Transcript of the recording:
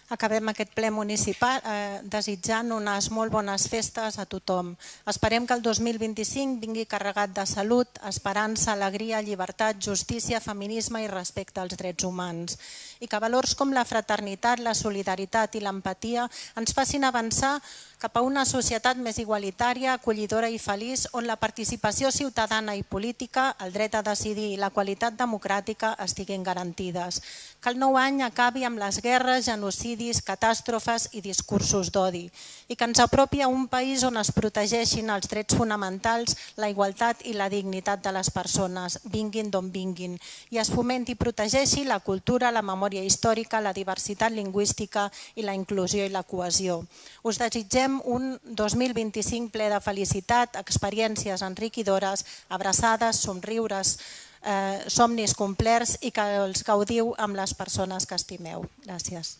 Acabem aquest ple municipal desitjant unes molt bones festes a tothom. Esperem que el 2025 vingui carregat de salut, esperança, alegria, llibertat, justícia, feminisme i respecte als drets humans. I que valors com la fraternitat, la solidaritat i l'empatia ens facin avançar cap a una societat més igualitària, acollidora i feliç, on la participació ciutadana i política, el dret a decidir i la qualitat democràtica estiguin garantides. Que el nou any acabi amb les guerres, genocidis, catàstrofes i discursos d'odi i que ens apropi a un país on es protegeixin els drets fonamentals, la igualtat i la dignitat de les persones, vinguin d'on vinguin, i es fomenti i protegeixi la cultura, la memòria històrica, la diversitat lingüística i la inclusió i la cohesió. Us desitgem un 2025 ple de felicitat, experiències enriquidores, abraçades, somriures, somnis complerts i que els gaudiu amb les persones que estimeu. Gràcies.